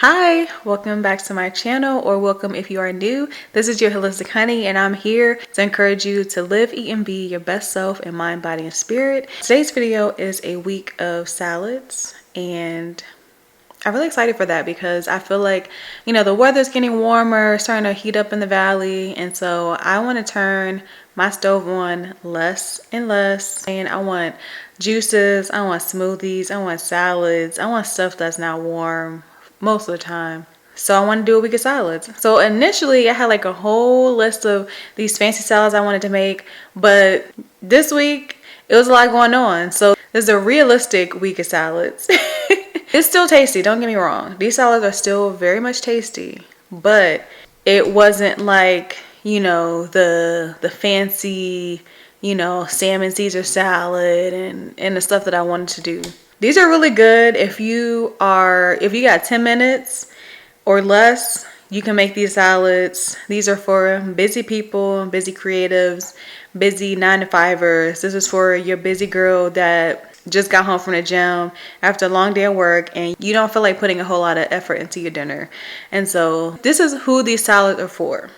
Hi, welcome back to my channel, or welcome if you are new. This is your Holistic Honey, and I'm here to encourage you to live, eat, and be your best self in mind, body, and spirit. Today's video is a week of salads, and I'm really excited for that because I feel like, the weather's getting warmer, starting to heat up in the valley, and so I want to turn my stove on less and less, and I want juices, I want smoothies, I want salads, I want stuff that's not warm most of the time. So I want to do a week of salads. So initially I had like a whole list of these fancy salads I wanted to make, but this week it was a lot going on. So this is a realistic week of salads. It's still tasty, don't get me wrong. These salads are still very much tasty, but it wasn't like, the fancy, salmon Caesar salad and the stuff that I wanted to do. These are really good if you got 10 minutes or less, you can make these salads. These are for busy people, busy creatives, busy 9-to-5ers. This is for your busy girl that just got home from the gym after a long day of work and you don't feel like putting a whole lot of effort into your dinner. And so this is who these salads are for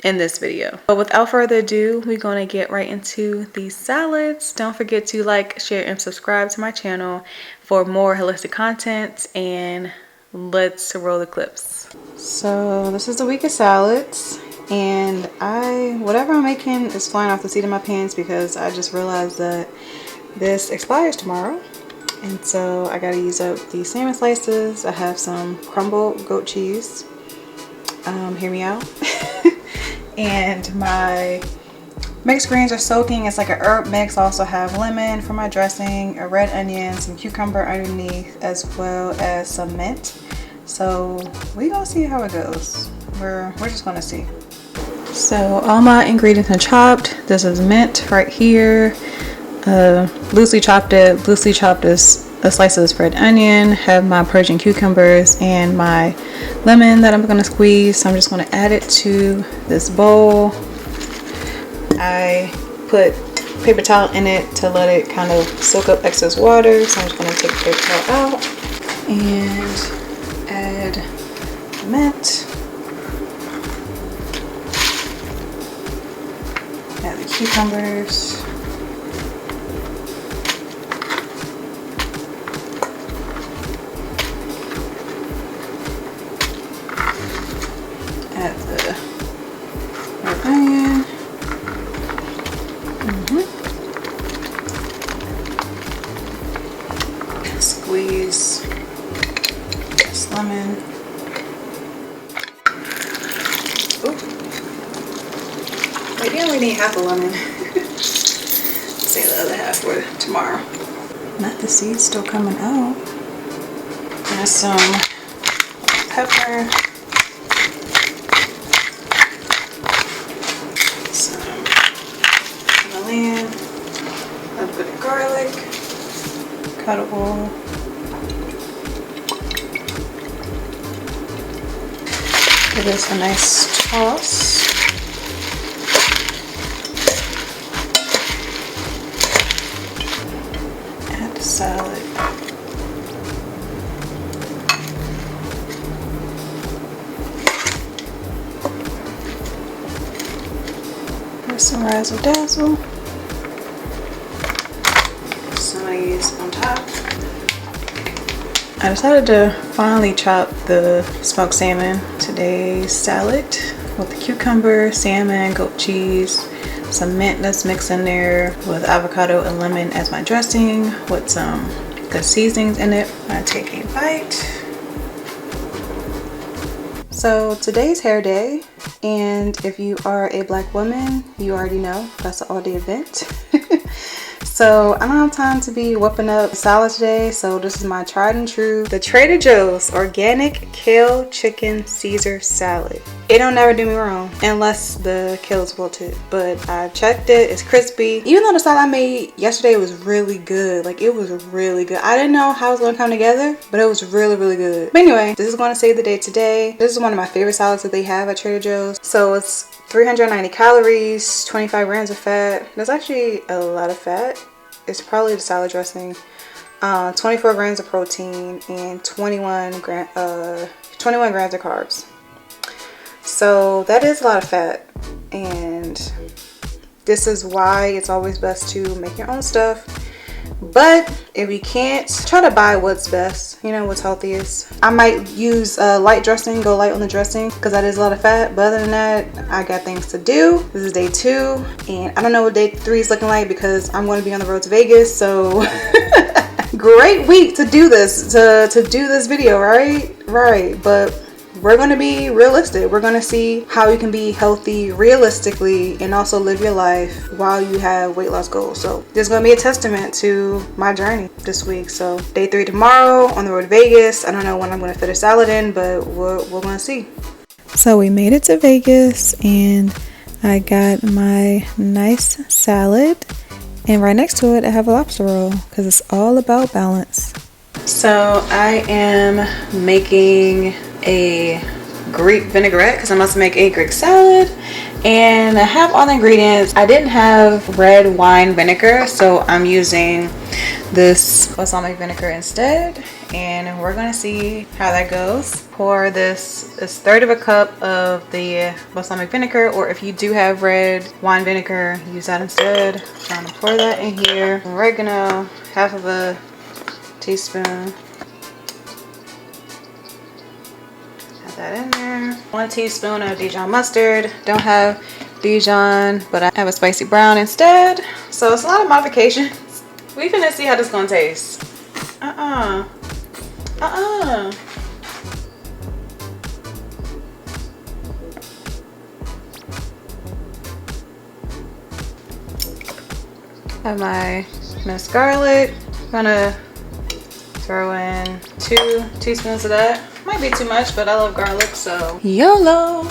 in this video. But without further ado, we're gonna get right into these salads. Don't forget to like, share, and subscribe to my channel for more holistic content, and let's roll the clips. So this is the week of salads, and whatever I'm making is flying off the seat of my pants because I just realized that this expires tomorrow. And so I gotta use up these salmon slices. I have some crumbled goat cheese. Hear me out. And my mixed greens are soaking. It's like an herb mix. I also have lemon for my dressing, a red onion, some cucumber underneath, as well as some mint. So we're gonna see how it goes. We're just gonna see. So all my ingredients are chopped. This is mint right here. Loosely chopped is a slice of this red onion. Have my Persian cucumbers and my lemon that I'm gonna squeeze. So I'm just gonna add it to this bowl. I put paper towel in it to let it kind of soak up excess water. So I'm just gonna take the paper towel out and add mint. Add the cucumbers. Add the red onion. Squeeze this lemon. Ooh. Maybe I only need half a lemon. Save the other half for tomorrow. Not the seeds still coming out. Add some pepper. A bit of garlic, canola oil, give this a nice toss. Add the salad. There's some razzle dazzle. Some of these on top. I decided to finally chop the smoked salmon. Today's salad with the cucumber, salmon, goat cheese, some mint that's mixed in there with avocado and lemon as my dressing with some good seasonings in it. I'm gonna take a bite. So today's hair day, and if you are a black woman, you already know that's an all-day event. So I don't have time to be whipping up salad today, so this is my tried and true, the Trader Joe's organic kale chicken Caesar salad. It don't never do me wrong unless the kale is wilted, but I checked it, it's crispy. Even though the salad I made yesterday was really good, like it was really good. I didn't know how it was gonna come together, but it was really good. But anyway, this is gonna save the day today. This is one of my favorite salads that they have at Trader Joe's. So it's 390 calories, 25 grams of fat. That's actually a lot of fat. It's probably the salad dressing. 24 grams of protein, and 21 grams of carbs. So that is a lot of fat, and this is why it's always best to make your own stuff. But if you can't, try to buy what's best, you know, what's healthiest. I might use light dressing, go light on the dressing, because that is a lot of fat. But other than that, I got things to do. This is day 2, and I don't know what day 3 is looking like because I'm going to be on the road to Vegas. So great week to do this, to do this video, right? But we're going to be realistic. We're going to see how you can be healthy realistically and also live your life while you have weight loss goals. So this is going to be a testament to my journey this week. So day 3 tomorrow on the road to Vegas. I don't know when I'm going to fit a salad in, but we're going to see. So we made it to Vegas, and I got my nice salad, and right next to it I have a lobster roll because it's all about balance. So I am making a Greek vinaigrette because I'm about to make a Greek salad, and I have all the ingredients. I didn't have red wine vinegar, so I'm using this balsamic vinegar instead, and we're gonna see how that goes. Pour this 1/3 of a cup of the balsamic vinegar, or if you do have red wine vinegar, use that instead. I'm gonna pour that in here. Oregano, 1/2 teaspoon. That in there. 1 teaspoon of Dijon mustard. Don't have Dijon, but I have a spicy brown instead. So it's a lot of modifications. We finna see how this gonna taste. Have my minced garlic. Gonna throw in 2 teaspoons of that. Might be too much, but I love garlic, so YOLO.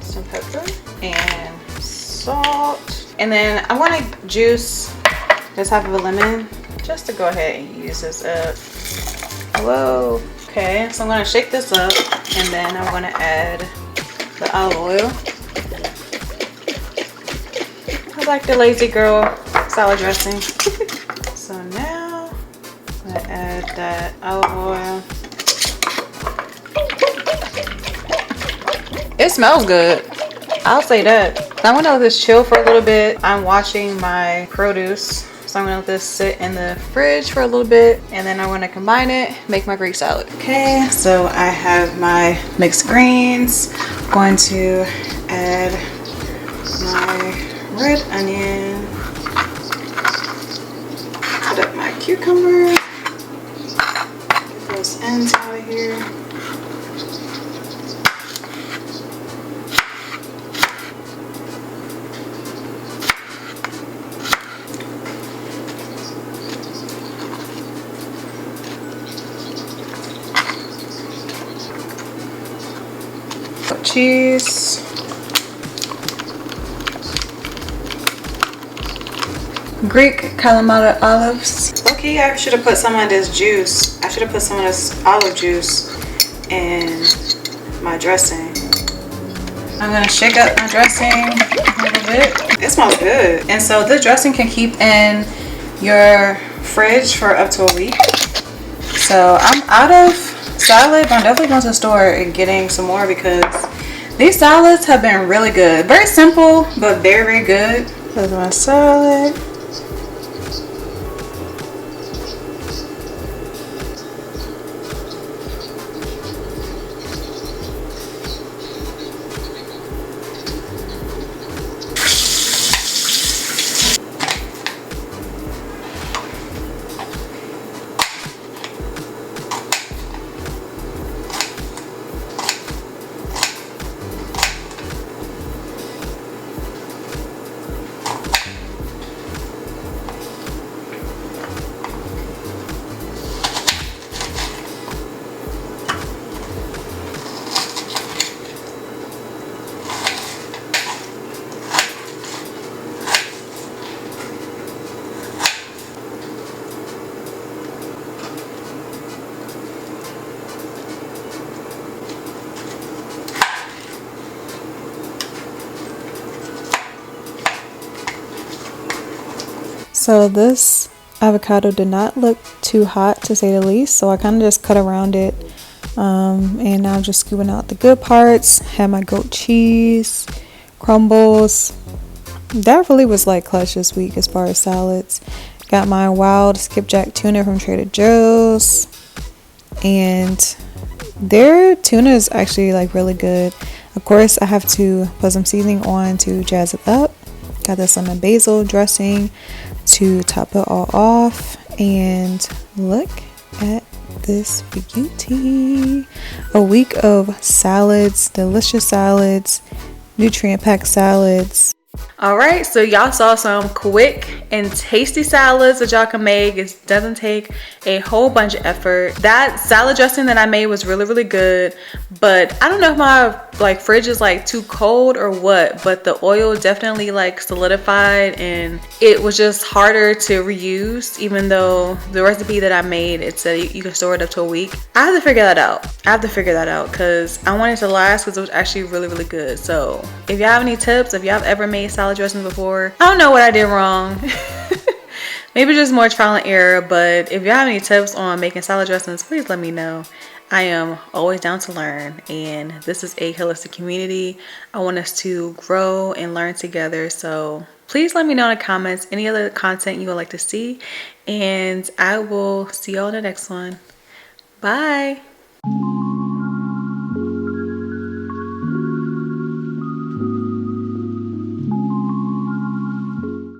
Some pepper and salt. And then I want to juice this 1/2 of a lemon just to go ahead and use this up. Whoa. Okay, so I'm going to shake this up, and then I'm going to add the olive oil. I like the lazy girl salad dressing. So now I'm going to add that olive oil. It smells good, I'll say that. I'm gonna let this chill for a little bit. I'm washing my produce, so I'm gonna let this sit in the fridge for a little bit, and then I'm gonna combine it, make my Greek salad. Okay, so I have my mixed greens. Going to add my red onion, put up my cucumber, get those ends out of here. Cheese, Greek Kalamata olives. Okay, I should have put some of this juice. I should have put some of this olive juice in my dressing. I'm gonna shake up my dressing a little bit. It smells good. And so this dressing can keep in your fridge for up to a week. So I'm out of salad, but I'm definitely going to the store and getting some more because these salads have been really good. Very simple, but very, very good. Here's my salad. So this avocado did not look too hot, to say the least, so I kind of just cut around it. And now I'm just scooping out the good parts. Had my goat cheese, crumbles. That really was like clutch this week as far as salads. Got my wild skipjack tuna from Trader Joe's, and their tuna is actually like really good. Of course, I have to put some seasoning on to jazz it up. Got this lemon basil dressing to top it all off, and look at this beauty. A week of salads, delicious salads, nutrient packed salads. All right, so y'all saw some quick and tasty salads that y'all can make. It doesn't take a whole bunch of effort. That salad dressing that I made was really good, but I don't know if my fridge is like too cold or what, but the oil definitely like solidified and it was just harder to reuse, even though the recipe that I made, it said you can store it up to a week. I have to figure that out because I want it to last, because it was actually really good. So if y'all have any tips, if y'all have ever made salad dressing before, I don't know what I did wrong. Maybe just more trial and error, but if y'all have any tips on making salad dressings, please let me know. I am always down to learn, and this is a holistic community. I want us to grow and learn together, so please let me know in the comments any other content you would like to see, and I will see y'all in the next one. Bye.